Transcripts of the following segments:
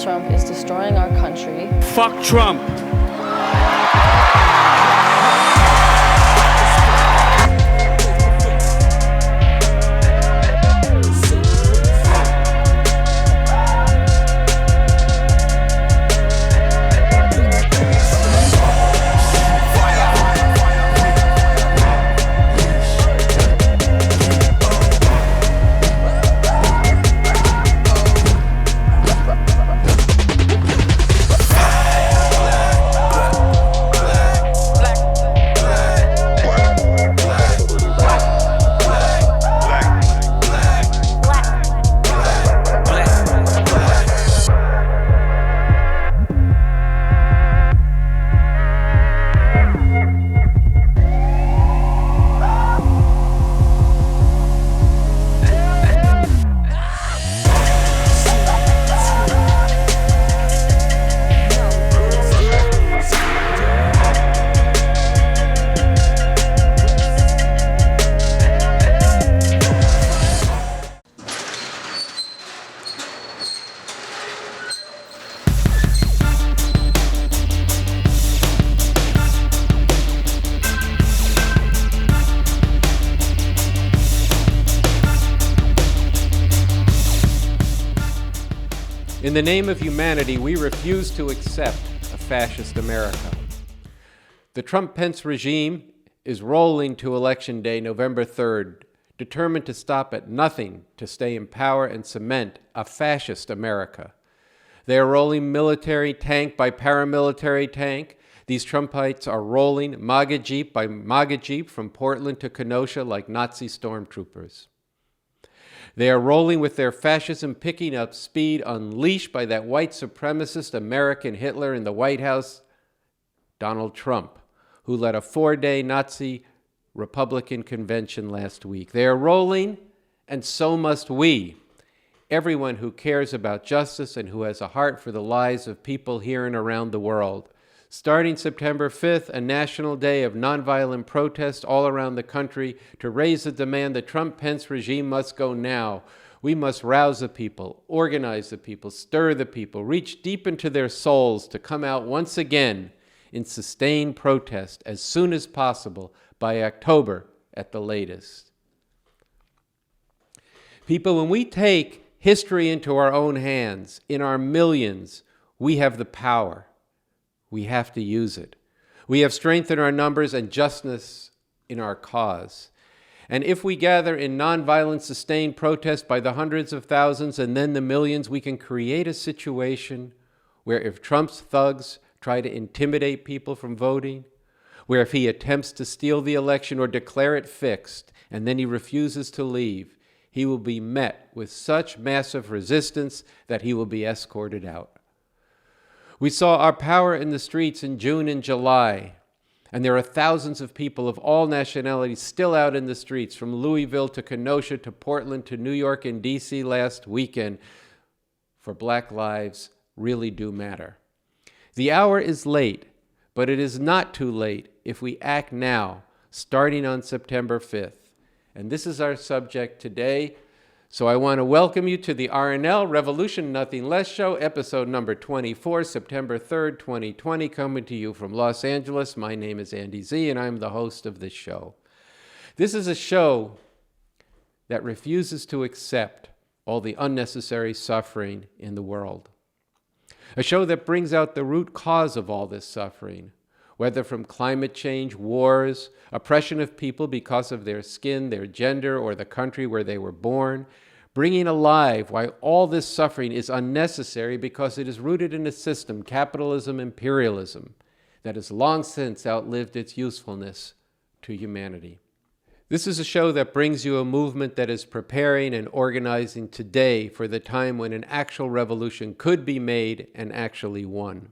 Trump is destroying our country. Fuck Trump! In the name of humanity, we refuse to accept a fascist America. The Trump-Pence regime is rolling to Election Day, November 3rd, determined to stop at nothing to stay in power and cement a fascist America. They are rolling military tank by paramilitary tank. These Trumpites are rolling MAGA Jeep by MAGA Jeep from Portland to Kenosha like Nazi stormtroopers. They are rolling with their fascism picking up speed, unleashed by that white supremacist American Hitler in the White House, Donald Trump, who led a 4-day Nazi Republican convention last week. They are rolling, and so must we. Everyone who cares about justice and who has a heart for the lives of people here and around the world. Starting September 5th, a national day of nonviolent protest all around the country to raise the demand the Trump-Pence regime must go now. We must rouse the people, organize the people, stir the people, reach deep into their souls to come out once again in sustained protest as soon as possible by October at the latest. People, when we take history into our own hands, in our millions, we have the power. We have to use it. We have strength in our numbers and justness in our cause. And if we gather in nonviolent, sustained protest by the hundreds of thousands and then the millions, we can create a situation where if Trump's thugs try to intimidate people from voting, where if he attempts to steal the election or declare it fixed and then he refuses to leave, he will be met with such massive resistance that he will be escorted out. We saw our power in the streets in June and July, and there are thousands of people of all nationalities still out in the streets, from Louisville to Kenosha to Portland to New York and DC last weekend, for Black lives really do matter. The hour is late, but it is not too late if we act now, starting on September 5th. And this is our subject today. So I want to welcome you to the RNL Revolution Nothing Less show, episode number 24, September 3rd, 2020, coming to you from Los Angeles. My name is Andy Zee, and I'm the host of this show. This is a show that refuses to accept all the unnecessary suffering in the world. A show that brings out the root cause of all this suffering, whether from climate change, wars, oppression of people because of their skin, their gender, or the country where they were born, bringing alive why all this suffering is unnecessary because it is rooted in a system, capitalism, imperialism, that has long since outlived its usefulness to humanity. This is a show that brings you a movement that is preparing and organizing today for the time when an actual revolution could be made and actually won.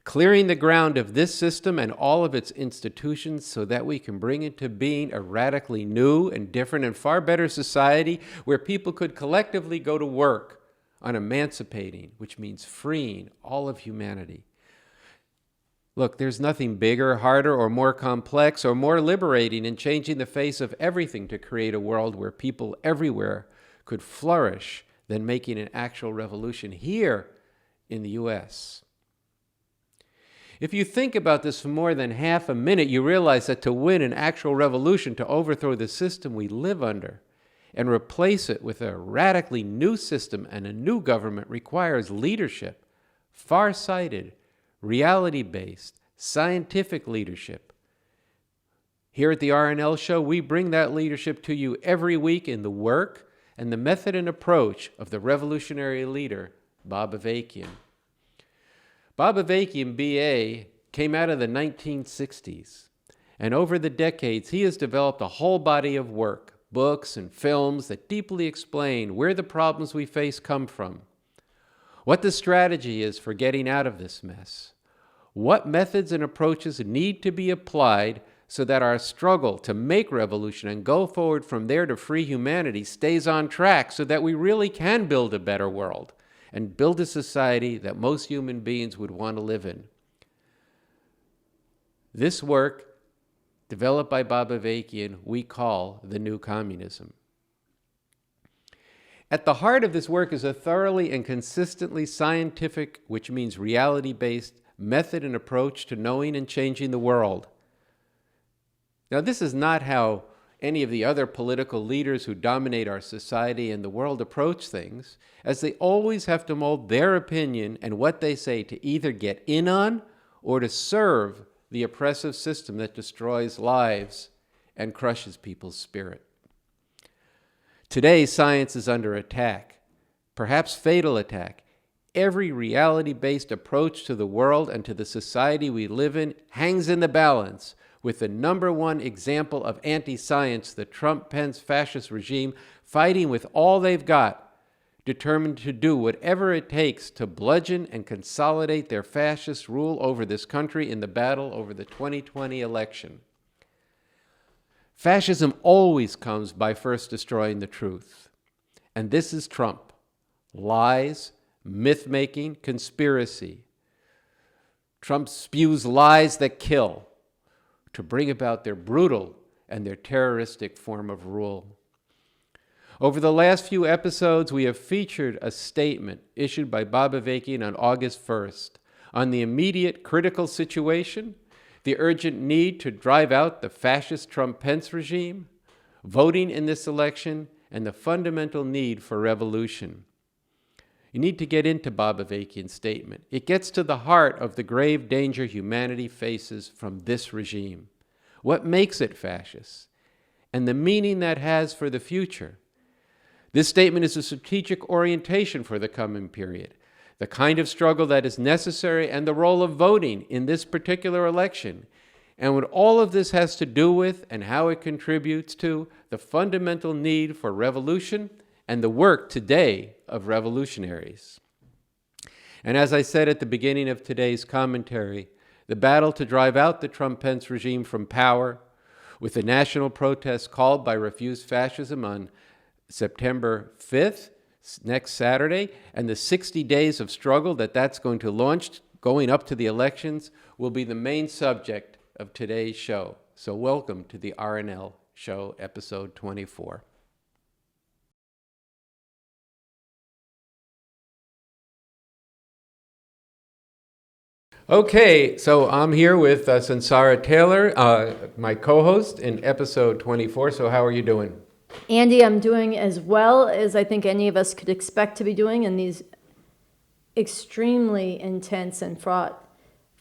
Clearing the ground of this system and all of its institutions so that we can bring into being a radically new and different and far better society where people could collectively go to work on emancipating, which means freeing all of humanity. Look, there's nothing bigger, harder, or more complex or more liberating in changing the face of everything to create a world where people everywhere could flourish than making an actual revolution here in the U.S. If you think about this for more than half a minute, you realize that to win an actual revolution, to overthrow the system we live under and replace it with a radically new system and a new government requires leadership, far-sighted, reality-based, scientific leadership. Here at the RNL show, we bring that leadership to you every week in the work and the method and approach of the revolutionary leader, Bob Avakian. Bob Avakian, B.A., came out of the 1960s, and over the decades, he has developed a whole body of work, books and films that deeply explain where the problems we face come from, what the strategy is for getting out of this mess, what methods and approaches need to be applied so that our struggle to make revolution and go forward from there to free humanity stays on track so that we really can build a better world and build a society that most human beings would want to live in. This work, developed by Bob Avakian, we call the New Communism. At the heart of this work is a thoroughly and consistently scientific, which means reality-based, method and approach to knowing and changing the world. Now, this is not how any of the other political leaders who dominate our society and the world approach things, as they always have to mold their opinion and what they say to either get in on or to serve the oppressive system that destroys lives and crushes people's spirit. Today, science is under attack, perhaps fatal attack. Every reality-based approach to the world and to the society we live in hangs in the balance with the number one example of anti-science, the Trump-Pence fascist regime, fighting with all they've got, determined to do whatever it takes to bludgeon and consolidate their fascist rule over this country in the battle over the 2020 election. Fascism always comes by first destroying the truth. And this is Trump. Lies, myth-making, conspiracy. Trump spews lies that kill to bring about their brutal and their terroristic form of rule. Over the last few episodes, we have featured a statement issued by Bob Avakian on August 1st on the immediate critical situation, the urgent need to drive out the fascist Trump-Pence regime, voting in this election, and the fundamental need for revolution. You need to get into Bob Avakian's statement. It gets to the heart of the grave danger humanity faces from this regime, what makes it fascist, and the meaning that has for the future. This statement is a strategic orientation for the coming period, the kind of struggle that is necessary and the role of voting in this particular election, and what all of this has to do with and how it contributes to the fundamental need for revolution and the work today of revolutionaries. And as I said at the beginning of today's commentary, the battle to drive out the Trump-Pence regime from power, with the national protest called by Refuse Fascism on September 5th, next Saturday, and the 60 days of struggle that's going to launch going up to the elections will be the main subject of today's show. So welcome to the RNL show, episode 24. Okay, so I'm here with Sunsara Taylor, my co-host in episode 24. So how are you doing? Andy, I'm doing as well as I think any of us could expect to be doing in these extremely intense and fraught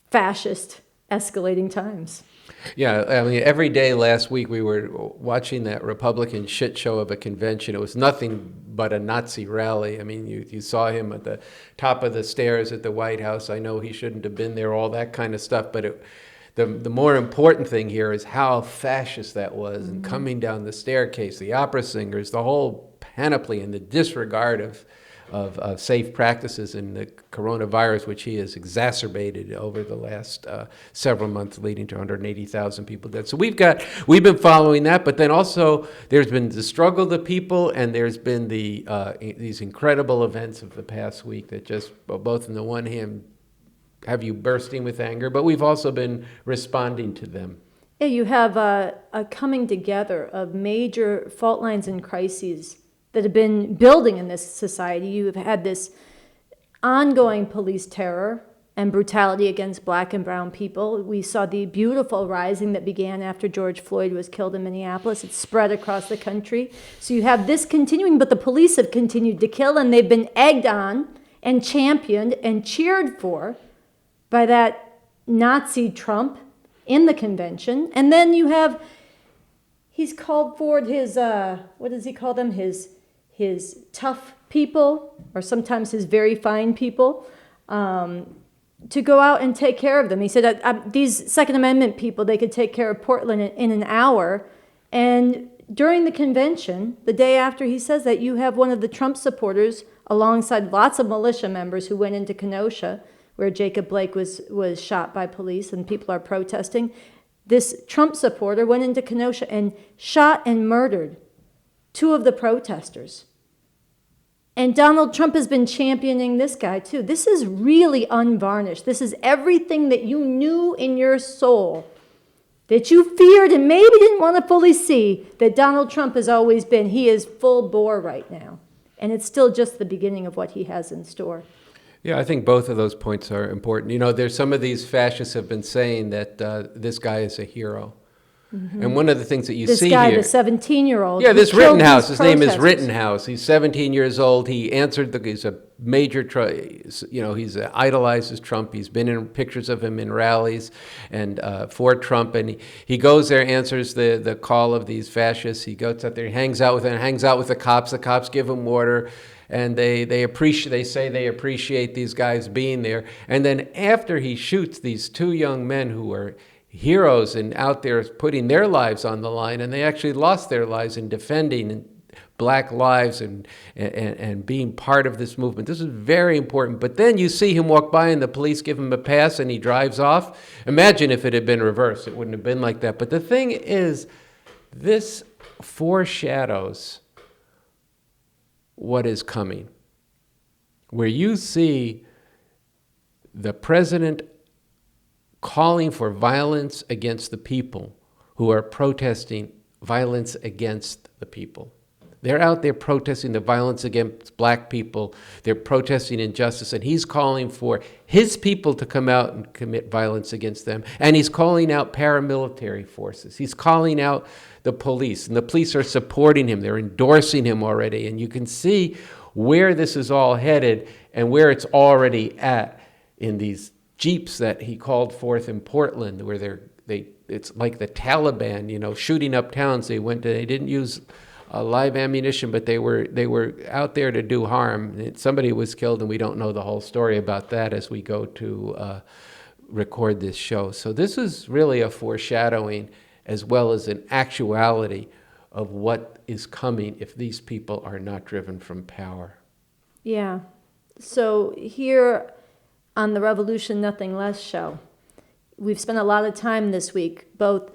fascist escalating times. Yeah, I mean, every day last week we were watching that Republican shit show of a convention. It was nothing but a Nazi rally. I mean, you saw him at the top of the stairs at the White House. I know he shouldn't have been there, all that kind of stuff. But the more important thing here is how fascist that was, and coming down the staircase, the opera singers, the whole panoply, and the disregard of safe practices in the coronavirus, which he has exacerbated over the last several months, leading to 180,000 people dead. So we've been following that, but then also there's been the struggle of the people, and there's been these incredible events of the past week that just, both on the one hand, have you bursting with anger, but we've also been responding to them. Yeah, you have a coming together of major fault lines and crises that have been building in this society. You have had this ongoing police terror and brutality against black and brown people. We saw the beautiful rising that began after George Floyd was killed in Minneapolis. It spread across the country. So you have this continuing, but the police have continued to kill, and they've been egged on and championed and cheered for by that Nazi Trump in the convention. And then you have, he's called forward his, what does he call them? His tough people, or sometimes his very fine people, to go out and take care of them. He said, these Second Amendment people, they could take care of Portland in an hour. And during the convention, the day after he says that, you have one of the Trump supporters alongside lots of militia members who went into Kenosha, where Jacob Blake was shot by police and people are protesting. This Trump supporter went into Kenosha and shot and murdered 2 of the protesters. And Donald Trump has been championing this guy too. This is really unvarnished. This is everything that you knew in your soul, that you feared and maybe didn't want to fully see, that Donald Trump has always been. He is full bore right now. And it's still just the beginning of what he has in store. Yeah, I think both of those points are important. You know, there's some of these fascists have been saying that this guy is a hero. Mm-hmm. And one of the things that you see guy, here... This guy, the 17-year-old. Yeah, this Rittenhouse. His name is Rittenhouse. He's 17 years old. He answered he's a major, he's idolizes Trump. He's been in pictures of him in rallies and for Trump. And he goes there, answers the call of these fascists. He goes out there, hangs out with them, hangs out with the cops. The cops give him water. And they say they appreciate these guys being there. And then after he shoots these 2 young men who are heroes and out there putting their lives on the line, and they actually lost their lives in defending black lives and being part of this movement. This is very important. But then you see him walk by and the police give him a pass and he drives off. Imagine if it had been reversed. It wouldn't have been like that. But the thing is, this foreshadows what is coming, where you see the president calling for violence against the people who are protesting violence against the people. They're out there protesting the violence against black people. They're protesting injustice, and he's calling for his people to come out and commit violence against them. And he's calling out paramilitary forces. He's calling out the police, and the police are supporting him. They're endorsing him already, and you can see where this is all headed and where it's already at in these jeeps that he called forth in Portland, where it's like the Taliban, shooting up towns. They didn't use live ammunition, but they were out there to do harm. Somebody was killed, and we don't know the whole story about that as we go to record this show. So this is really a foreshadowing as well as an actuality of what is coming if these people are not driven from power. Yeah. So here on the Revolution Nothing Less show, we've spent a lot of time this week, both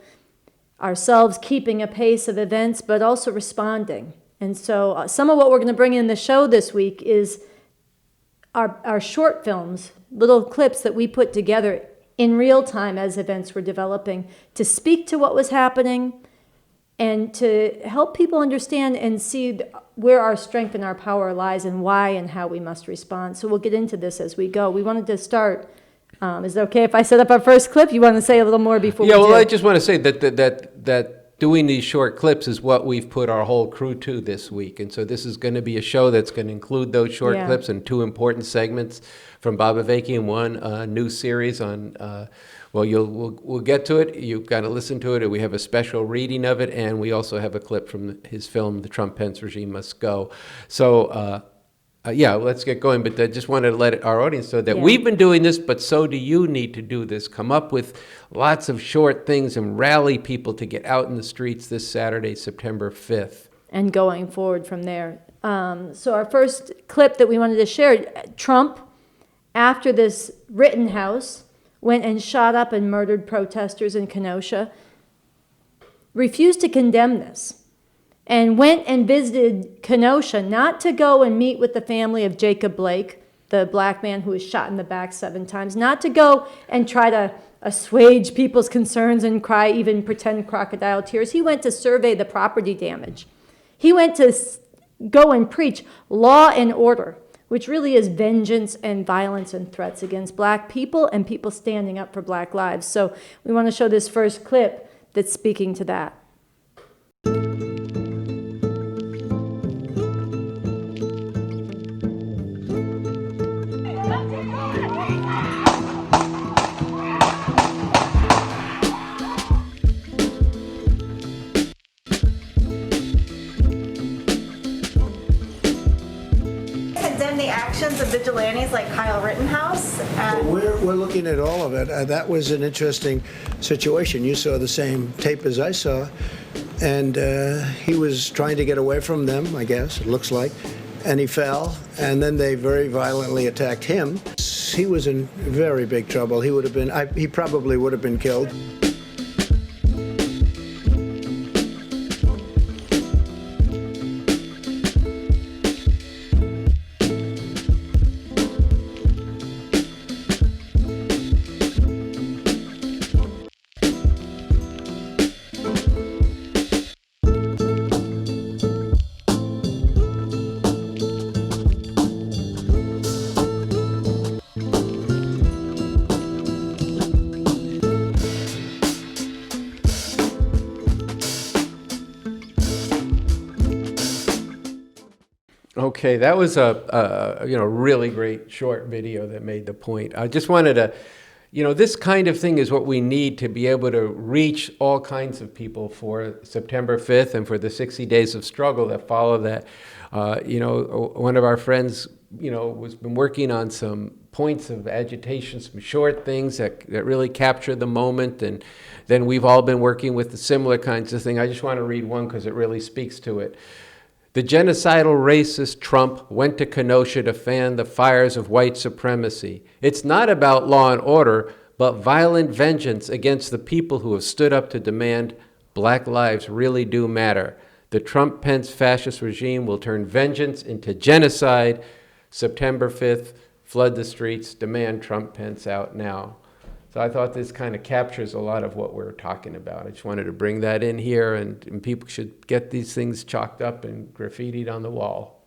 ourselves keeping a pace of events, but also responding. And so some of what we're going to bring in the show this week is our short films, little clips that we put together in real time as events were developing to speak to what was happening and to help people understand and see where our strength and our power lies and why and how we must respond. So we'll get into this as we go. We wanted to start. Is it okay if I set up our first clip? You want to say a little more before we do? Yeah, well, I just want to say that doing these short clips is what we've put our whole crew to this week. And so this is going to be a show that's going to include those short clips and 2 important segments from Bob Avakian, one new series on, we'll get to it. You've got to listen to it. We have a special reading of it, and we also have a clip from his film, The Trump-Pence Regime Must Go. So, let's get going. But I just wanted to let our audience know that we've been doing this, but so do you need to do this. Come up with lots of short things and rally people to get out in the streets this Saturday, September 5th. And going forward from there. So our first clip that we wanted to share, Trump, after this Rittenhouse went and shot up and murdered protesters in Kenosha, refused to condemn this, and went and visited Kenosha, not to go and meet with the family of Jacob Blake, the black man who was shot in the back 7 times, not to go and try to assuage people's concerns and cry, even pretend crocodile tears. He went to survey the property damage. He went to go and preach law and order. which really is vengeance and violence and threats against black people and people standing up for black lives. So we want to show this first clip that's speaking to that. The actions of vigilantes like Kyle Rittenhouse. We're looking at all of it. That was an interesting situation. You saw the same tape as I saw, and he was trying to get away from them, I guess, it looks like, and he fell, and then they very violently attacked him. He was in very big trouble. He probably would have been killed. Okay, that was a really great short video that made the point. I just wanted to, this kind of thing is what we need to be able to reach all kinds of people for September 5th and for the 60 days of struggle that follow that. One of our friends, was been working on some points of agitation, some short things that really capture the moment, and then we've all been working with the similar kinds of things. I just want to read one because it really speaks to it. The genocidal racist Trump went to Kenosha to fan the fires of white supremacy. It's not about law and order, but violent vengeance against the people who have stood up to demand black lives really do matter. The Trump-Pence fascist regime will turn vengeance into genocide. September 5th, flood the streets, demand Trump-Pence out now. So I thought this kind of captures a lot of what we're talking about. I just wanted to bring that in here, and people should get these things chalked up and graffitied on the wall.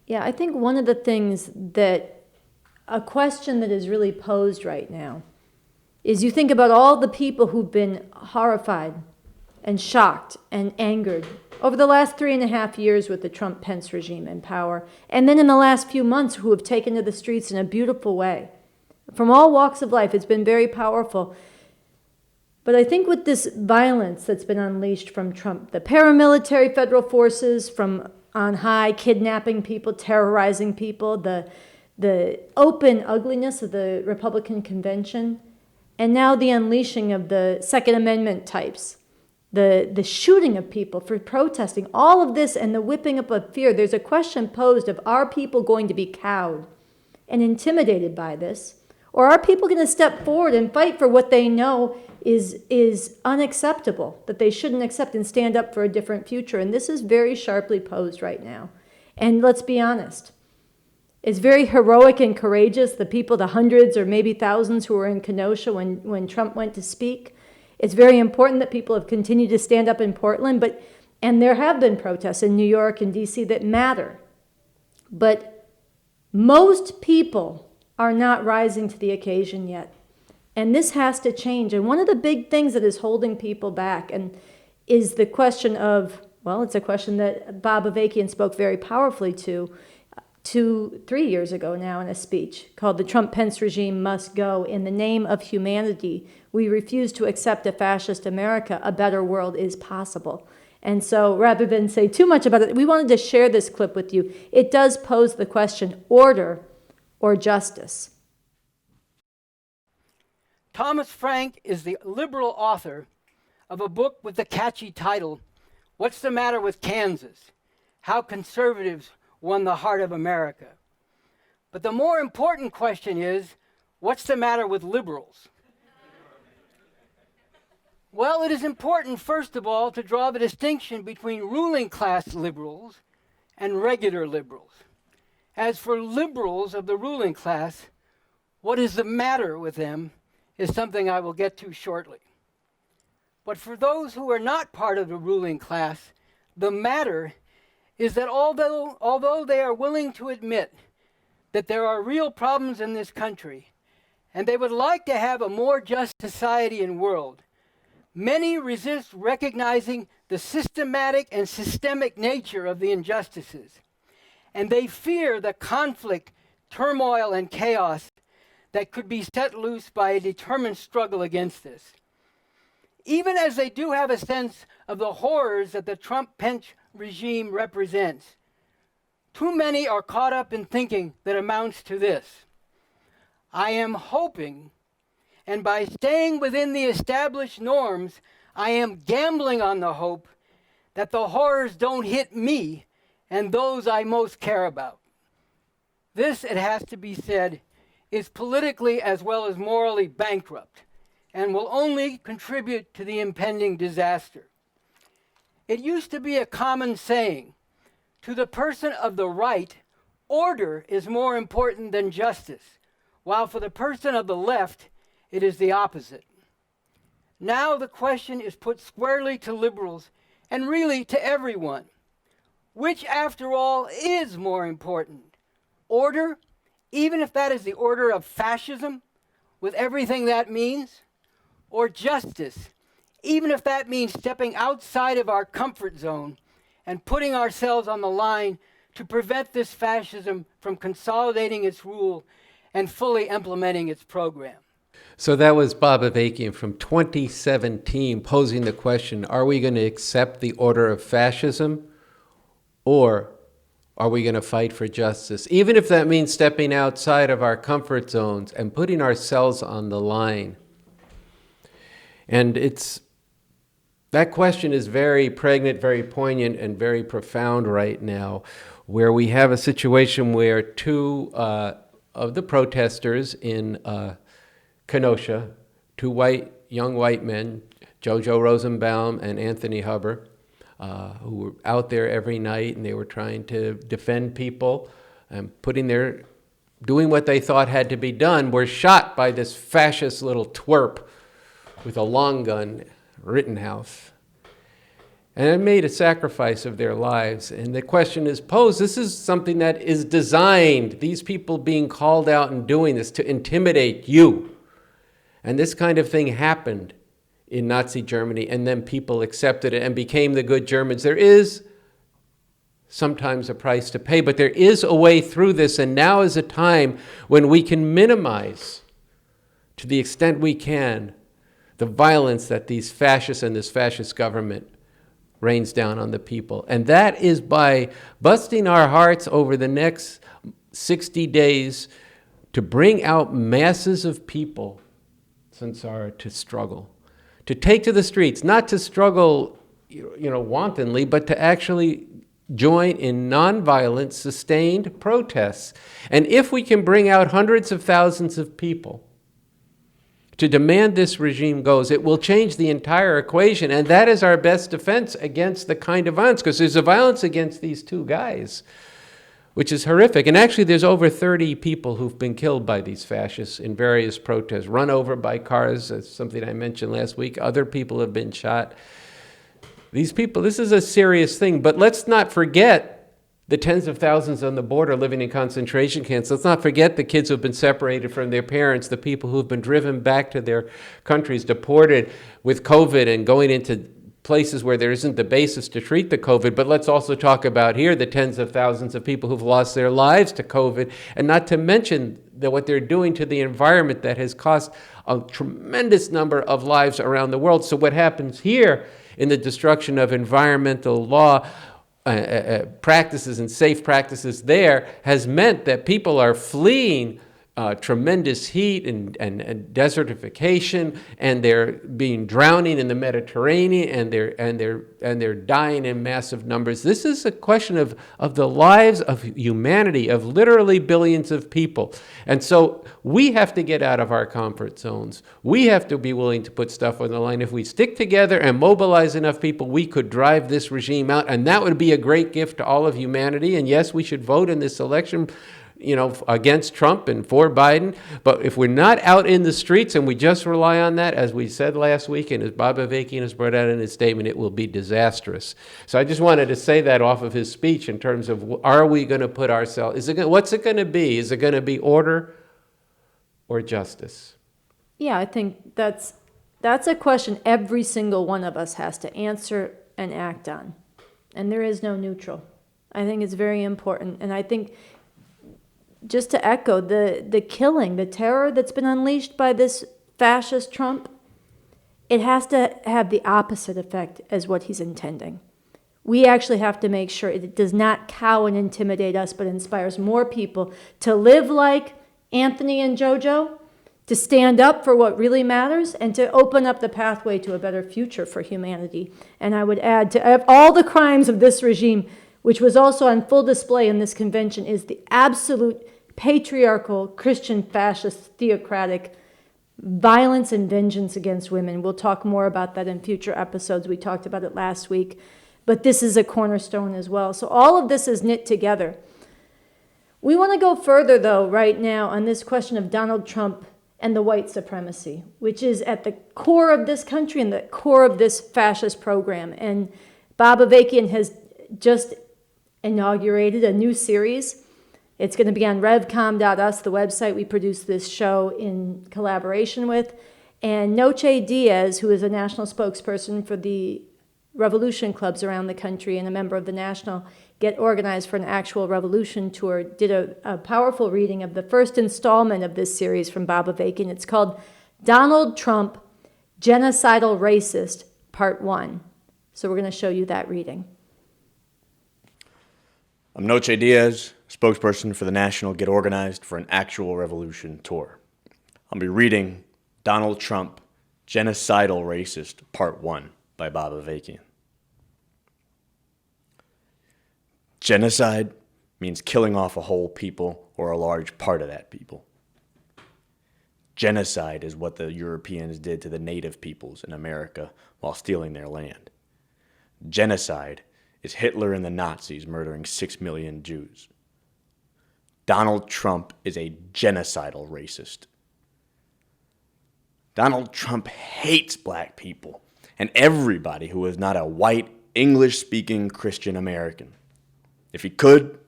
Yeah, I think one of the things a question that is really posed right now is you think about all the people who've been horrified and shocked and angered over the last 3.5 years with the Trump-Pence regime in power, and then in the last few months who have taken to the streets in a beautiful way. From all walks of life, it's been very powerful. But I think with this violence that's been unleashed from Trump, the paramilitary federal forces from on high, kidnapping people, terrorizing people, the open ugliness of the Republican convention, and now the unleashing of the Second Amendment types, the shooting of people for protesting, all of this and the whipping up of fear, there's a question posed of, are people going to be cowed and intimidated by this? Or are people going to step forward and fight for what they know is unacceptable, that they shouldn't accept, and stand up for a different future? And this is very sharply posed right now. And let's be honest, it's very heroic and courageous, the people, the hundreds or maybe thousands who were in Kenosha when Trump went to speak. It's very important that people have continued to stand up in Portland, and there have been protests in New York and DC that matter. But most people are not rising to the occasion yet. And this has to change. And one of the big things that is holding people back is the question of, well, it's a question that Bob Avakian spoke very powerfully to 3 years ago now in a speech called "The Trump-Pence Regime Must Go. In the Name of Humanity, we refuse to accept a fascist America. A better world is possible." And so rather than say too much about it, we wanted to share this clip with you. It does pose the question, order or justice? Thomas Frank is the liberal author of a book with the catchy title, What's the Matter with Kansas? How Conservatives Won the Heart of America. But the more important question is, what's the matter with liberals? Well, it is important, first of all, to draw the distinction between ruling class liberals and regular liberals. As for liberals of the ruling class, what is the matter with them is something I will get to shortly. But for those who are not part of the ruling class, the matter is that although they are willing to admit that there are real problems in this country, and they would like to have a more just society and world, many resist recognizing the systematic and systemic nature of the injustices, and they fear the conflict, turmoil, and chaos that could be set loose by a determined struggle against this. Even as they do have a sense of the horrors that the Trump-Pence regime represents, too many are caught up in thinking that amounts to this: I am hoping, and by staying within the established norms, I am gambling on the hope that the horrors don't hit me and those I most care about. This, it has to be said, is politically as well as morally bankrupt and will only contribute to the impending disaster. It used to be a common saying, to the person of the right, order is more important than justice, while for the person of the left, it is the opposite. Now the question is put squarely to liberals and really to everyone. Which, after all, is more important? Order, even if that is the order of fascism, with everything that means? Or justice, even if that means stepping outside of our comfort zone and putting ourselves on the line to prevent this fascism from consolidating its rule and fully implementing its program? So that was Bob Avakian from 2017 posing the question, are we going to accept the order of fascism, or are we going to fight for justice? Even if that means stepping outside of our comfort zones and putting ourselves on the line. And that question is very pregnant, very poignant, and very profound right now, where we have a situation where two of the protesters in Kenosha, two young white men, Jojo Rosenbaum and Anthony Huber, who were out there every night, and they were trying to defend people and doing what they thought had to be done, were shot by this fascist little twerp with a long gun, Rittenhouse. And it made a sacrifice of their lives. And the question is posed, this is something that is designed, these people being called out and doing this, to intimidate you. And this kind of thing happened in Nazi Germany, and then people accepted it and became the good Germans. There is sometimes a price to pay, but there is a way through this, and now is a time when we can minimize, to the extent we can, the violence that these fascists and this fascist government rains down on the people. And that is by busting our hearts over the next 60 days to bring out masses of people, Sunsara, to struggle, to take to the streets, not to struggle, wantonly, but to actually join in nonviolent, sustained protests. And if we can bring out hundreds of thousands of people to demand this regime goes, it will change the entire equation. And that is our best defense against the kind of violence, because there's a violence against these two guys, which is horrific. And actually, there's over 30 people who've been killed by these fascists in various protests, run over by cars. That's something I mentioned last week. Other people have been shot. These people, this is a serious thing. But let's not forget the tens of thousands on the border living in concentration camps. Let's not forget the kids who've been separated from their parents, the people who've been driven back to their countries, deported with COVID and going into places where there isn't the basis to treat the COVID. But let's also talk about here the tens of thousands of people who've lost their lives to COVID, and not to mention what they're doing to the environment that has cost a tremendous number of lives around the world. So what happens here in the destruction of environmental law, practices and safe practices there, has meant that people are fleeing tremendous heat and desertification, and they're drowning in the Mediterranean, and they're dying in massive numbers. This is a question of the lives of humanity, of literally billions of people. And so we have to get out of our comfort zones. We have to be willing to put stuff on the line. If we stick together and mobilize enough people, we could drive this regime out, and that would be a great gift to all of humanity. And yes, we should vote in this election against Trump and for Biden. But if we're not out in the streets and we just rely on that, as we said last week and as Bob Avakian has brought out in his statement, it will be disastrous. So I just wanted to say that off of his speech in terms of, are we going to put ourselves, what's it going to be? Is it going to be order or justice? Yeah, I think that's a question every single one of us has to answer and act on. And there is no neutral. I think it's very important. And I think, just to echo, the killing, the terror that's been unleashed by this fascist Trump, it has to have the opposite effect as what he's intending. We actually have to make sure it does not cow and intimidate us, but inspires more people to live like Anthony and JoJo, to stand up for what really matters, and to open up the pathway to a better future for humanity. And I would add, to all the crimes of this regime, which was also on full display in this convention, is the absolute patriarchal, Christian, fascist, theocratic violence and vengeance against women. We'll talk more about that in future episodes. We talked about it last week. But this is a cornerstone as well. So all of this is knit together. We want to go further, though, right now on this question of Donald Trump and the white supremacy, which is at the core of this country and the core of this fascist program. And Bob Avakian has just inaugurated a new series. It's going to be on revcom.us, the website we produce this show in collaboration with. And Noche Diaz, who is a national spokesperson for the revolution clubs around the country and a member of the National Get Organized for an Actual Revolution Tour, did a powerful reading of the first installment of this series from Bob Avakian. It's called Donald Trump, Genocidal Racist, Part 1. So we're going to show you that reading. I'm Noche Diaz, spokesperson for the National Get Organized for an Actual Revolution Tour. I'll be reading Donald Trump, Genocidal Racist, Part 1 by Bob Avakian. Genocide means killing off a whole people or a large part of that people. Genocide is what the Europeans did to the native peoples in America while stealing their land. Genocide is Hitler and the Nazis murdering 6 million Jews. Donald Trump is a genocidal racist. Donald Trump hates black people and everybody who is not a white, English-speaking Christian American. If he could,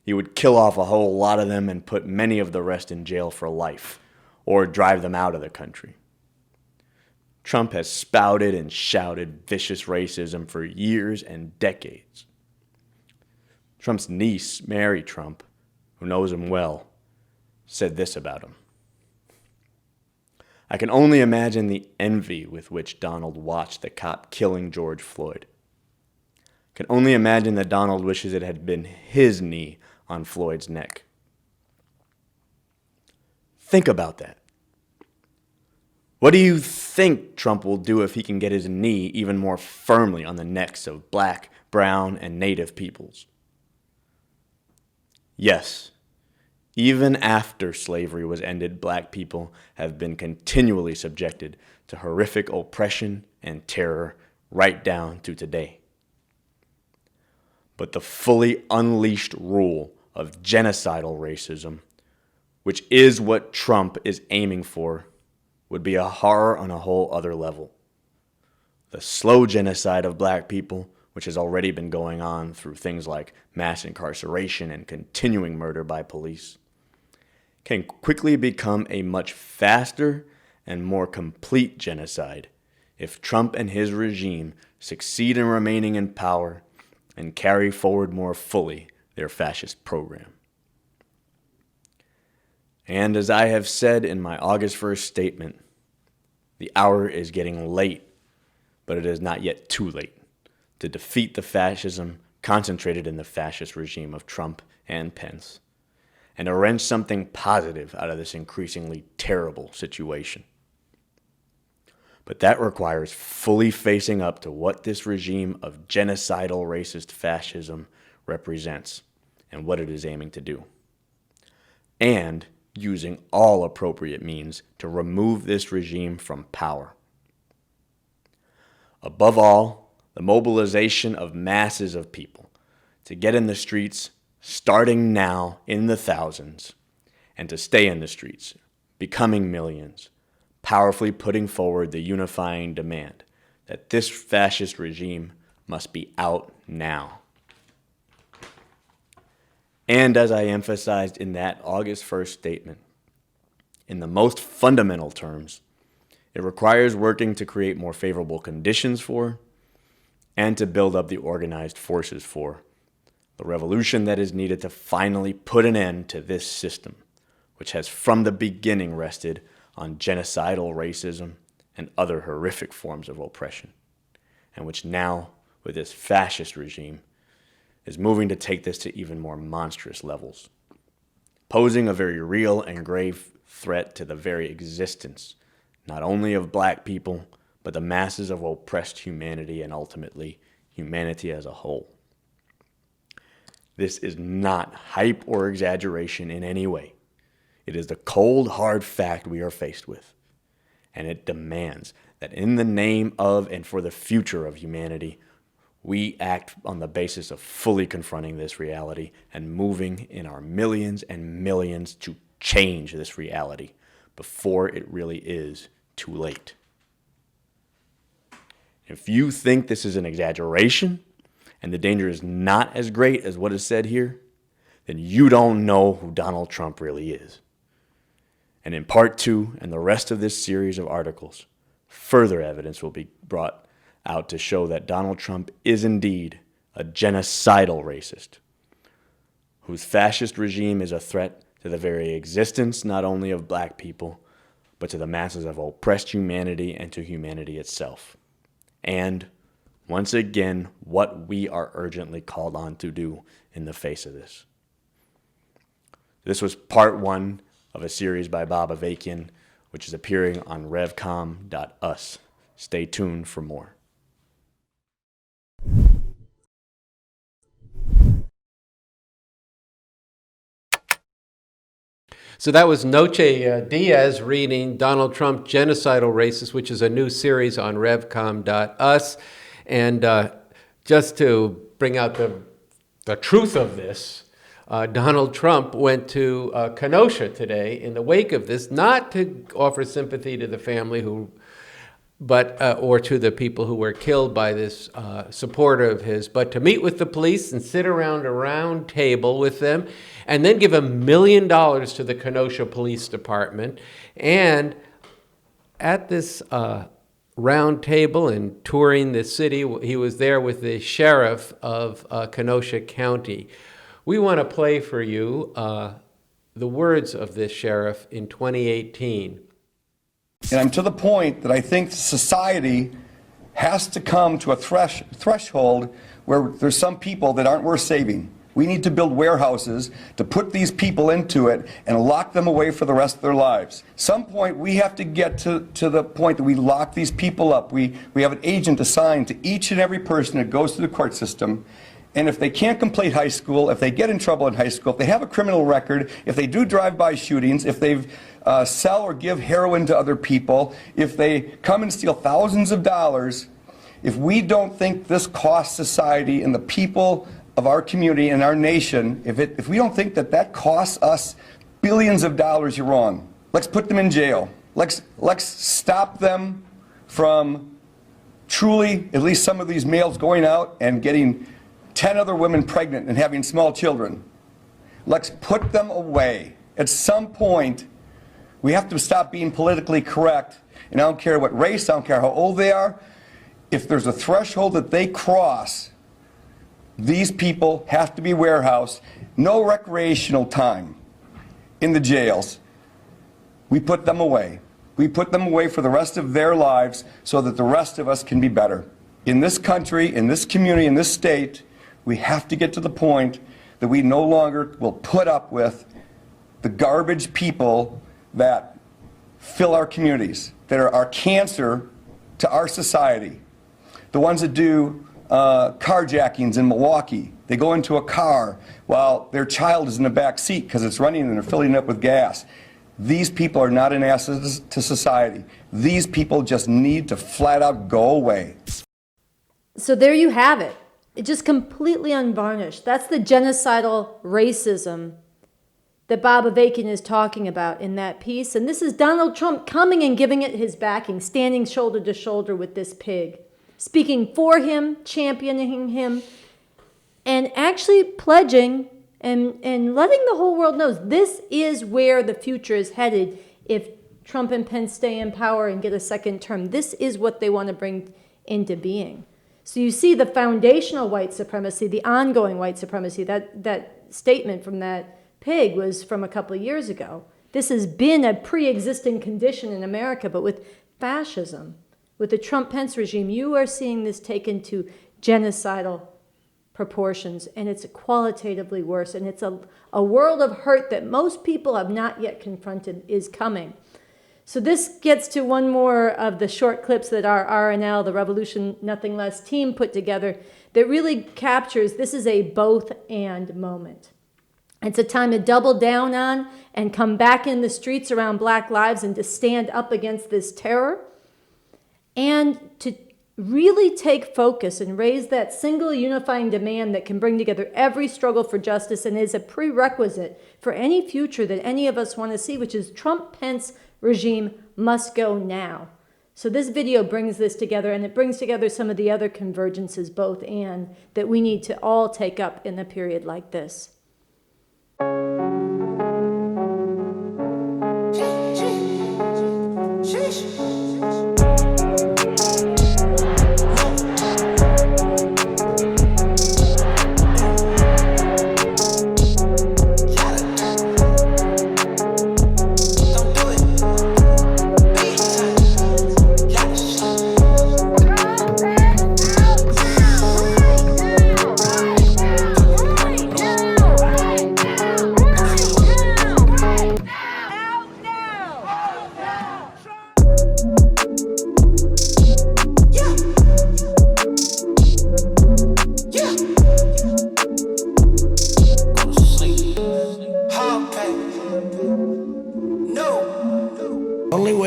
he would kill off a whole lot of them and put many of the rest in jail for life, or drive them out of the country. Trump has spouted and shouted vicious racism for years and decades. Trump's niece, Mary Trump, who knows him well, said this about him. I can only imagine the envy with which Donald watched the cop killing George Floyd. Can only imagine that Donald wishes it had been his knee on Floyd's neck. Think about that. What do you think Trump will do if he can get his knee even more firmly on the necks of black, brown, and native peoples? Yes, even after slavery was ended, black people have been continually subjected to horrific oppression and terror right down to today. But the fully unleashed rule of genocidal racism, which is what Trump is aiming for, would be a horror on a whole other level. The slow genocide of black people, which has already been going on through things like mass incarceration and continuing murder by police, can quickly become a much faster and more complete genocide if Trump and his regime succeed in remaining in power and carry forward more fully their fascist program. And as I have said in my August 1st statement, the hour is getting late, but it is not yet too late to defeat the fascism concentrated in the fascist regime of Trump and Pence, and to wrench something positive out of this increasingly terrible situation. But that requires fully facing up to what this regime of genocidal racist fascism represents and what it is aiming to do, and using all appropriate means to remove this regime from power. Above all, the mobilization of masses of people to get in the streets starting now in the thousands, and to stay in the streets, becoming millions, powerfully putting forward the unifying demand that this fascist regime must be out now. And as I emphasized in that August 1st statement, in the most fundamental terms, it requires working to create more favorable conditions for and to build up the organized forces for the revolution that is needed to finally put an end to this system, which has from the beginning rested on genocidal racism and other horrific forms of oppression, and which now, with this fascist regime, is moving to take this to even more monstrous levels, posing a very real and grave threat to the very existence, not only of black people, but the masses of oppressed humanity and ultimately humanity as a whole. This is not hype or exaggeration in any way. It is the cold, hard fact we are faced with, and it demands that in the name of and for the future of humanity, we act on the basis of fully confronting this reality and moving in our millions and millions to change this reality before it really is too late. If you think this is an exaggeration and the danger is not as great as what is said here, then you don't know who Donald Trump really is. And in part 2 and the rest of this series of articles, further evidence will be brought out to show that Donald Trump is indeed a genocidal racist, whose fascist regime is a threat to the very existence not only of black people, but to the masses of oppressed humanity and to humanity itself. And, once again, what we are urgently called on to do in the face of this. This was part 1 of a series by Bob Avakian, which is appearing on revcom.us. Stay tuned for more. So that was Noche Diaz reading Donald Trump, Genocidal Racist, which is a new series on revcom.us. And just to bring out the truth of this, Donald Trump went to Kenosha today in the wake of this, not to offer sympathy to the family or to the people who were killed by this supporter of his, but to meet with the police and sit around a round table with them, and then give $1 million to the Kenosha Police Department. And at this round table and touring the city, he was there with the sheriff of Kenosha County. We want to play for you the words of this sheriff in 2018. And I'm to the point that I think society has to come to a threshold where there's some people that aren't worth saving. We need to build warehouses to put these people into it and lock them away for the rest of their lives. Some point we have to get to the point that we lock these people up. We have an agent assigned to each and every person that goes through the court system. And if they can't complete high school, if they get in trouble in high school, if they have a criminal record, if they do drive-by shootings, if they sell or give heroin to other people, if they come and steal thousands of dollars, if we don't think this costs society and the people of our community and our nation, if we don't think that costs us billions of dollars, you're wrong. Let's put them in jail. Let's stop them from truly, at least some of these males going out and getting 10 other women pregnant and having small children. Let's put them away. At some point, we have to stop being politically correct. And I don't care what race, I don't care how old they are. If there's a threshold that they cross, these people have to be warehoused. No recreational time in the jails. We put them away. We put them away for the rest of their lives so that the rest of us can be better. In this country, in this community, in this state, we have to get to the point that we no longer will put up with the garbage people that fill our communities, that are our cancer to our society. The ones that do carjackings in Milwaukee. They go into a car while their child is in the back seat because it's running and they're filling it up with gas. These people are not an asset to society. These people just need to flat out go away. So there you have it. just completely unvarnished. That's the genocidal racism that Bob Avakian is talking about in that piece. And this is Donald Trump coming and giving it his backing, standing shoulder to shoulder with this pig, speaking for him, championing him, and actually pledging and letting the whole world know this is where the future is headed if Trump and Pence stay in power and get a second term. This is what they want to bring into being. So you see the foundational white supremacy, the ongoing white supremacy, that statement from that pig was from a couple of years ago. This has been a pre-existing condition in America, but with fascism, with the Trump-Pence regime, you are seeing this taken to genocidal proportions, and it's qualitatively worse, and it's a world of hurt that most people have not yet confronted is coming. So this gets to one more of the short clips that our RNL, the Revolution Nothing Less team, put together that really captures this is a both and moment. It's a time to double down on and come back in the streets around Black lives and to stand up against this terror and to really take focus and raise that single unifying demand that can bring together every struggle for justice and is a prerequisite for any future that any of us want to see, which is Trump-Pence regime must go now. So this video brings this together, and it brings together some of the other convergences, both and, that we need to all take up in a period like this.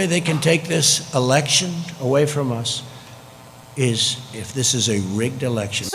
They can take this election away from us is if this is a rigged election.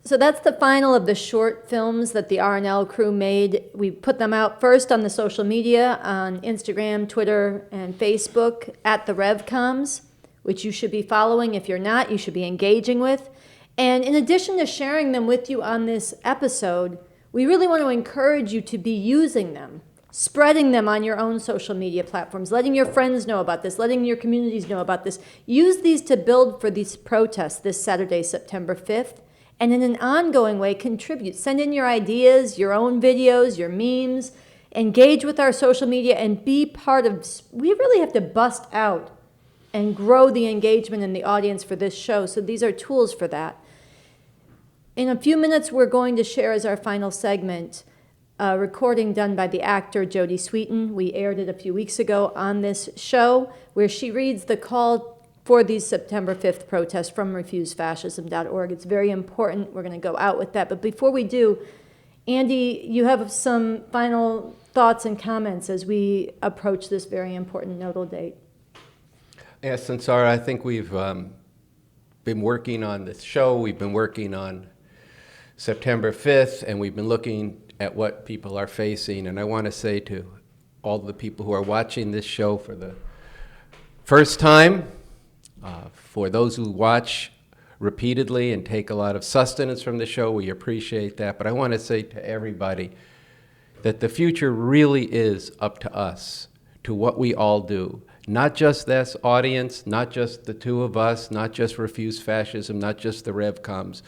So that's the final of the short films that the RNL crew made. We put them out first on the social media, on Instagram, Twitter, and Facebook, at the RevComs, which you should be following. If you're not, you should be engaging with. And in addition to sharing them with you on this episode, we really want to encourage you to be using them, spreading them on your own social media platforms, letting your friends know about this, letting your communities know about this. Use these to build for these protests this Saturday, September 5th. And in an ongoing way, contribute. Send in your ideas, your own videos, your memes. Engage with our social media and be part of. We really have to bust out and grow the engagement in the audience for this show. So these are tools for that. In a few minutes, we're going to share as our final segment a recording done by the actor Jodie Sweetin. We aired it a few weeks ago on this show, where she reads the call for these September 5th protests from refusefascism.org. It's very important. We're going to go out with that. But before we do, Andy, you have some final thoughts and comments as we approach this very important nodal date. Yes, Sunsara, I think we've been working on this show. We've been working on September 5th, and we've been looking at what people are facing. And I want to say to all the people who are watching this show for the first time, for those who watch repeatedly and take a lot of sustenance from the show, we appreciate that. But I want to say to everybody that the future really is up to us, to what we all do. Not just this audience, not just the two of us, not just Refuse Fascism, not just the RevComs,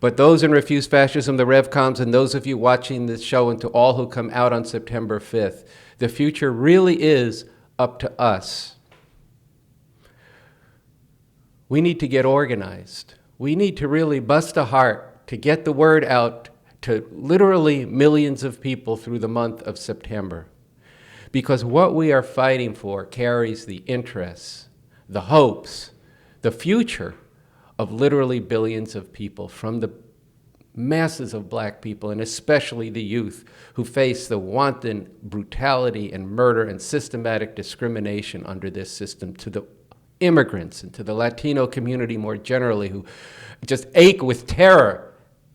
but those in Refuse Fascism, the RevComs, and those of you watching this show, and to all who come out on September 5th. The future really is up to us. We need to get organized. We need to really bust a heart to get the word out to literally millions of people through the month of September. Because what we are fighting for carries the interests, the hopes, the future of literally billions of people, from the masses of black people, and especially the youth, who face the wanton brutality and murder and systematic discrimination under this system, to the immigrants and to the Latino community more generally, who just ache with terror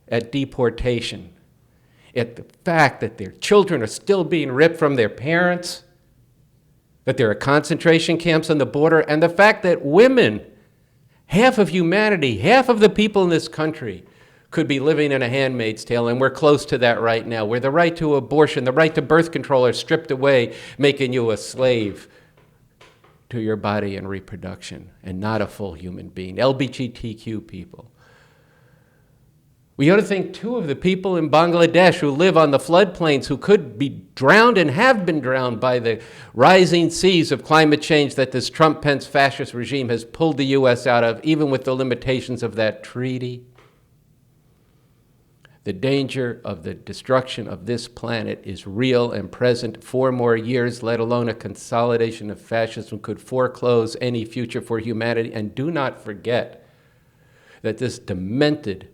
at deportation, at the fact that their children are still being ripped from their parents, that there are concentration camps on the border, and the fact that women, half of humanity, half of the people in this country, could be living in a handmaid's tale, and we're close to that right now, where the right to abortion, the right to birth control are stripped away, making you a slave to your body and reproduction, and not a full human being. LGBTQ people. We ought to think, too, of the people in Bangladesh who live on the floodplains, who could be drowned and have been drowned by the rising seas of climate change that this Trump-Pence fascist regime has pulled the U.S. out of, even with the limitations of that treaty. The danger of the destruction of this planet is real and present. 4 more years, let alone a consolidation of fascism, could foreclose any future for humanity. And do not forget that this demented,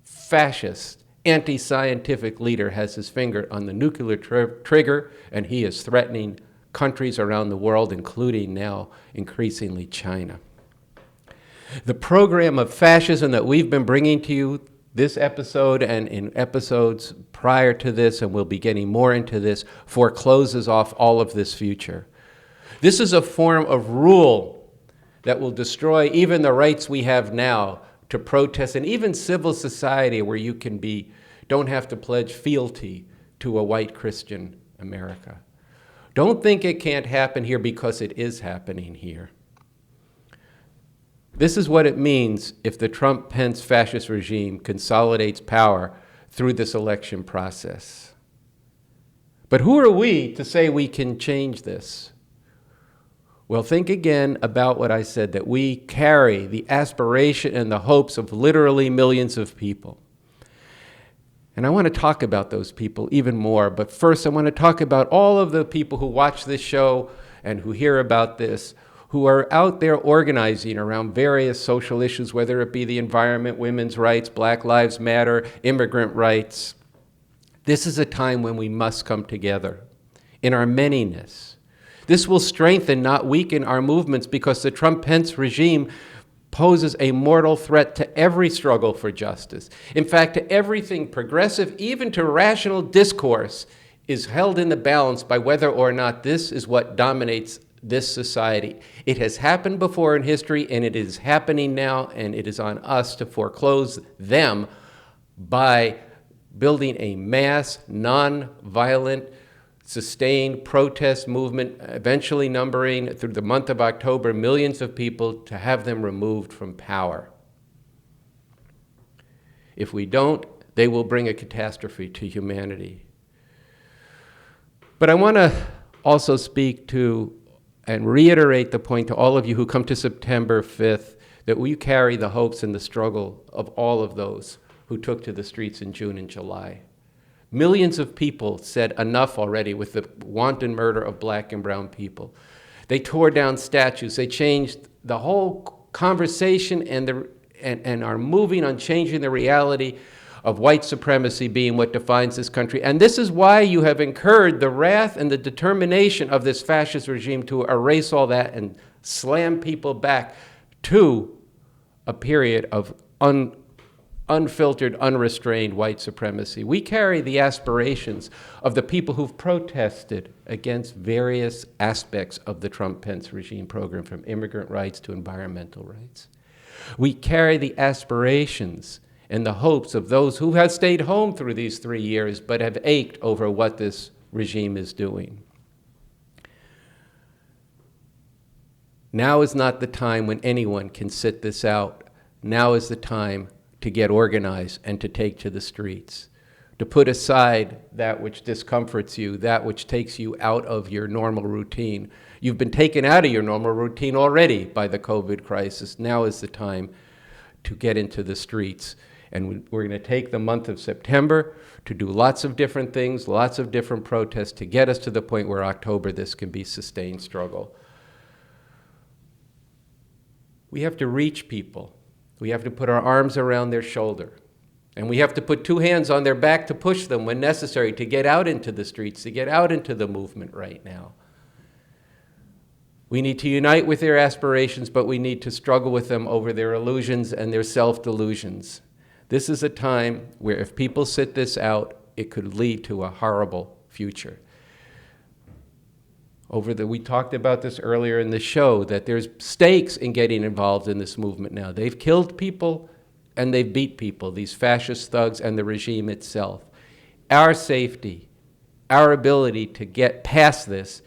fascist, anti-scientific leader has his finger on the nuclear trigger, and he is threatening countries around the world, including now increasingly China. The program of fascism that we've been bringing to you this episode and in episodes prior to this, and we'll be getting more into this, forecloses off all of this future. This is a form of rule that will destroy even the rights we have now to protest, and even civil society, where you don't have to pledge fealty to a white Christian America. Don't think it can't happen here, because it is happening here. This is what it means if the Trump-Pence fascist regime consolidates power through this election process. But who are we to say we can change this? Well, think again about what I said, that we carry the aspiration and the hopes of literally millions of people. And I want to talk about those people even more, but first I want to talk about all of the people who watch this show and who hear about this, who are out there organizing around various social issues, whether it be the environment, women's rights, Black Lives Matter, immigrant rights. This is a time when we must come together in our manyness. This will strengthen, not weaken, our movements, because the Trump-Pence regime poses a mortal threat to every struggle for justice. In fact, to everything progressive, even to rational discourse, is held in the balance by whether or not this is what dominates this society. It has happened before in history, and it is happening now, and it is on us to foreclose them by building a mass, non-violent, sustained protest movement, eventually numbering, through the month of October, millions of people, to have them removed from power. If we don't, they will bring a catastrophe to humanity. But I want to also speak to and reiterate the point to all of you who come to September 5th, that we carry the hopes and the struggle of all of those who took to the streets in June and July. Millions of people said enough already with the wanton murder of black and brown people. They tore down statues. They changed the whole conversation and are moving on changing the reality of white supremacy being what defines this country. And this is why you have incurred the wrath and the determination of this fascist regime to erase all that and slam people back to a period of unfiltered, unrestrained white supremacy. We carry the aspirations of the people who've protested against various aspects of the Trump-Pence regime program, from immigrant rights to environmental rights. We carry the aspirations and the hopes of those who have stayed home through these 3 years but have ached over what this regime is doing. Now is not the time when anyone can sit this out. Now is the time to get organized and to take to the streets, to put aside that which discomforts you, that which takes you out of your normal routine. You've been taken out of your normal routine already by the COVID crisis. Now is the time to get into the streets. And we're going to take the month of September to do lots of different things, lots of different protests to get us to the point where October this can be sustained struggle. We have to reach people. We have to put our arms around their shoulder. And we have to put two hands on their back to push them when necessary, to get out into the streets, to get out into the movement right now. We need to unite with their aspirations, but we need to struggle with them over their illusions and their self-delusions. This is a time where if people sit this out, it could lead to a horrible future. We talked about this earlier in the show, that there's stakes in getting involved in this movement now. They've killed people and they've beat people, these fascist thugs and the regime itself. Our safety, our ability to get past this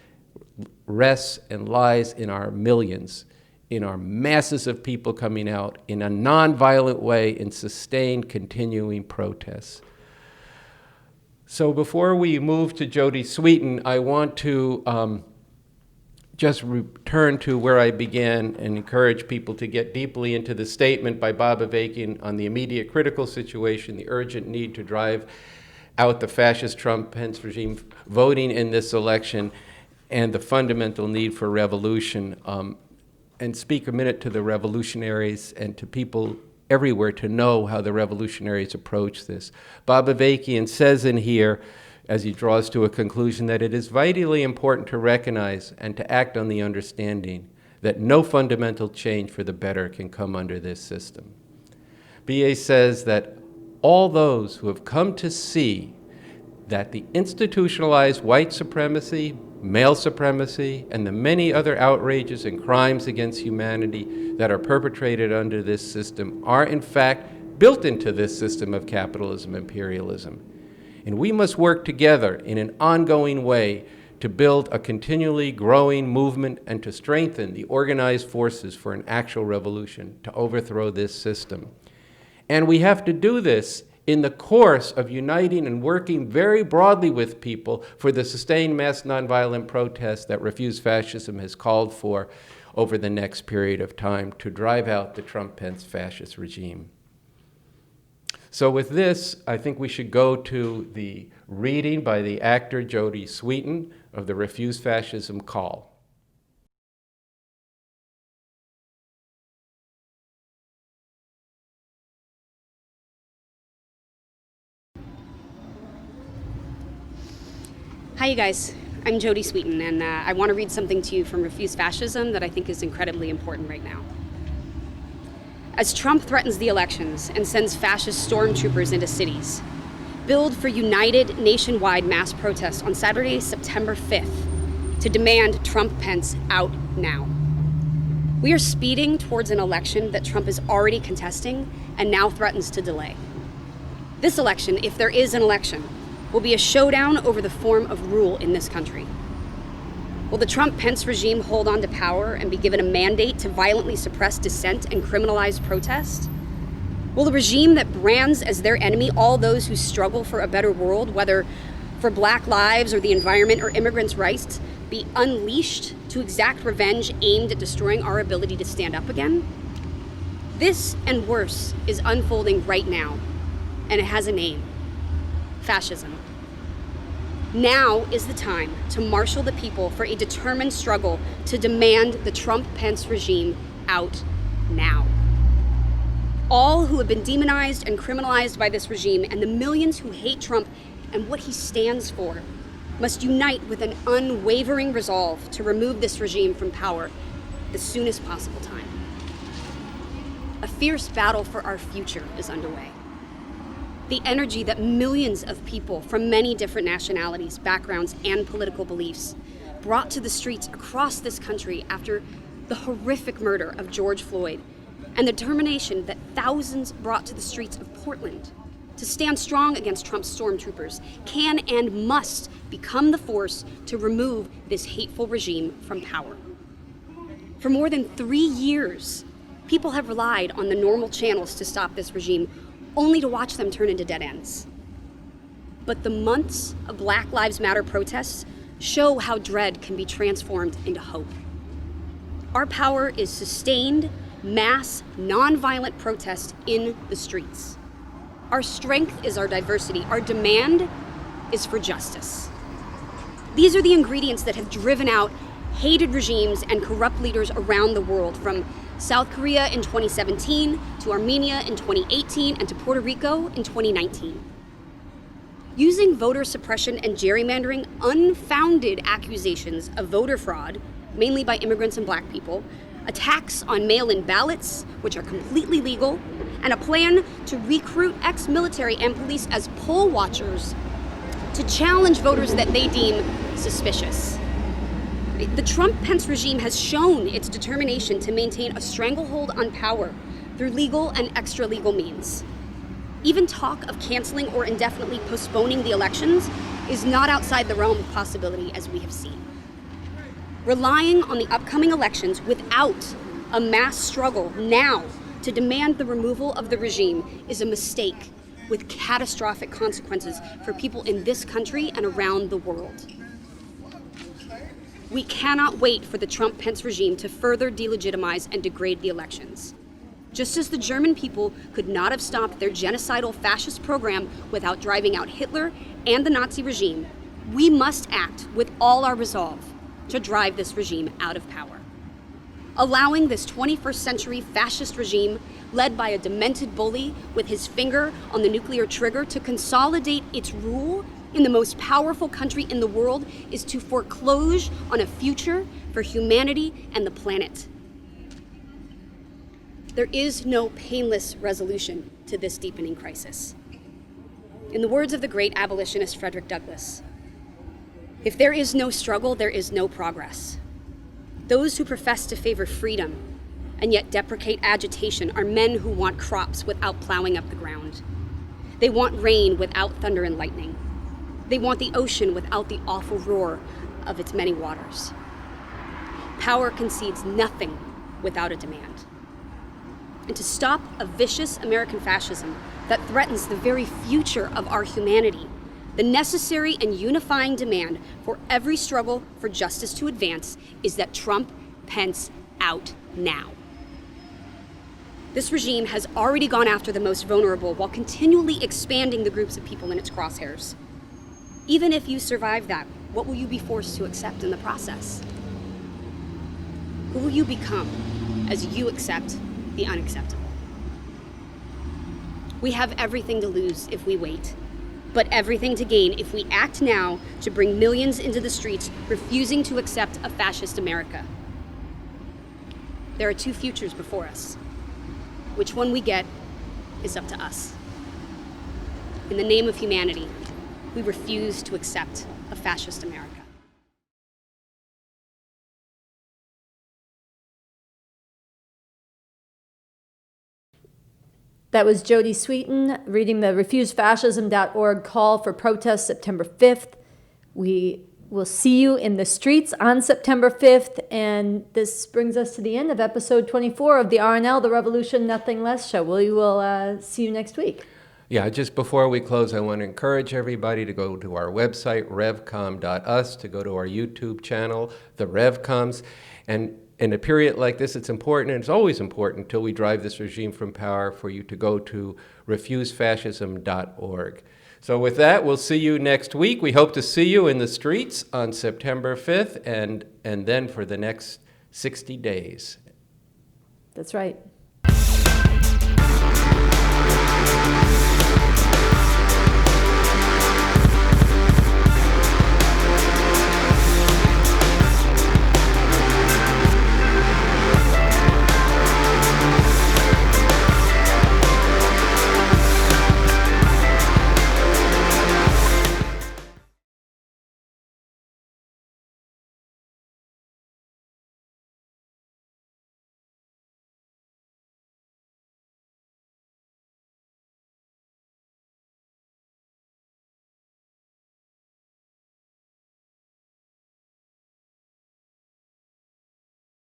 rests and lies in our millions, in our masses of people coming out in a nonviolent way in sustained, continuing protests. So before we move to Jodie Sweetin, I want to just return to where I began and encourage people to get deeply into the statement by Bob Avakian on the immediate critical situation, the urgent need to drive out the fascist Trump-Pence regime voting in this election, and the fundamental need for revolution, and speak a minute to the revolutionaries and to people everywhere to know how the revolutionaries approach this. Bob Avakian says in here, as he draws to a conclusion, that it is vitally important to recognize and to act on the understanding that no fundamental change for the better can come under this system. BA says that all those who have come to see that the institutionalized white supremacy, male supremacy, and the many other outrages and crimes against humanity that are perpetrated under this system are in fact built into this system of capitalism, imperialism. And we must work together in an ongoing way to build a continually growing movement and to strengthen the organized forces for an actual revolution to overthrow this system. And we have to do this in the course of uniting and working very broadly with people for the sustained mass nonviolent protests that Refuse Fascism has called for over the next period of time to drive out the Trump-Pence fascist regime. So with this, I think we should go to the reading by the actor Jodie Sweetin of the Refuse Fascism Call. Hi, you guys. I'm Jodie Sweetin, and I want to read something to you from Refuse Fascism that I think is incredibly important right now. As Trump threatens the elections and sends fascist stormtroopers into cities, build for united nationwide mass protests on Saturday, September 5th to demand Trump-Pence out now. We are speeding towards an election that Trump is already contesting and now threatens to delay. This election, if there is an election, will be a showdown over the form of rule in this country. Will the Trump-Pence regime hold on to power and be given a mandate to violently suppress dissent and criminalize protest? Will the regime that brands as their enemy all those who struggle for a better world, whether for Black lives or the environment or immigrants' rights, be unleashed to exact revenge aimed at destroying our ability to stand up again? This and worse is unfolding right now, and it has a name: fascism. Now is the time to marshal the people for a determined struggle to demand the Trump-Pence regime out now. All who have been demonized and criminalized by this regime and the millions who hate Trump and what he stands for must unite with an unwavering resolve to remove this regime from power the soonest possible time. A fierce battle for our future is underway. the energy that millions of people from many different nationalities, backgrounds, and political beliefs brought to the streets across this country after the horrific murder of George Floyd, and the determination that thousands brought to the streets of Portland to stand strong against Trump's stormtroopers can and must become the force to remove this hateful regime from power. For more than 3 years, people have relied on the normal channels to stop this regime, only to watch them turn into dead ends. But the months of Black Lives Matter protests show how dread can be transformed into hope. Our power is sustained, mass, nonviolent protest in the streets. Our strength is our diversity. Our demand is for justice. These are the ingredients that have driven out hated regimes and corrupt leaders around the world, from South Korea in 2017 to Armenia in 2018 and to Puerto Rico in 2019. Using voter suppression and gerrymandering, unfounded accusations of voter fraud, mainly by immigrants and Black people, attacks on mail-in ballots, which are completely legal, and a plan to recruit ex-military and police as poll watchers to challenge voters that they deem suspicious. The Trump-Pence regime has shown its determination to maintain a stranglehold on power through legal and extra-legal means. Even talk of canceling or indefinitely postponing the elections is not outside the realm of possibility, as we have seen. Relying on the upcoming elections without a mass struggle now to demand the removal of the regime is a mistake with catastrophic consequences for people in this country and around the world. We cannot wait for the Trump-Pence regime to further delegitimize and degrade the elections. Just as the German people could not have stopped their genocidal fascist program without driving out Hitler and the Nazi regime, we must act with all our resolve to drive this regime out of power. Allowing this 21st century fascist regime, led by a demented bully with his finger on the nuclear trigger, to consolidate its rule in the most powerful country in the world is to foreclose on a future for humanity and the planet. There is no painless resolution to this deepening crisis. In the words of the great abolitionist Frederick Douglass, if there is no struggle, there is no progress. Those who profess to favor freedom and yet deprecate agitation are men who want crops without plowing up the ground. They want rain without thunder and lightning. They want the ocean without the awful roar of its many waters. Power concedes nothing without a demand. And to stop a vicious American fascism that threatens the very future of our humanity, the necessary and unifying demand for every struggle for justice to advance is that Trump, Pence, out now. This regime has already gone after the most vulnerable while continually expanding the groups of people in its crosshairs. Even if you survive that, what will you be forced to accept in the process? Who will you become as you accept the unacceptable? We have everything to lose if we wait, but everything to gain if we act now to bring millions into the streets refusing to accept a fascist America. There are two futures before us. Which one we get is up to us. In the name of humanity, we refuse to accept a fascist America. That was Jodie Sweetin reading the refusefascism.org call for protest September 5th. We will see you in the streets on September 5th. And this brings us to the end of episode 24 of the RNL, The Revolution Nothing Less show. We will see you next week. Yeah, just before we close, I want to encourage everybody to go to our website, revcom.us, to go to our YouTube channel, The Revcoms. And in a period like this, it's important, and it's always important until we drive this regime from power, for you to go to refusefascism.org. So with that, we'll see you next week. We hope to see you in the streets on September 5th and then for the next 60 days. That's right.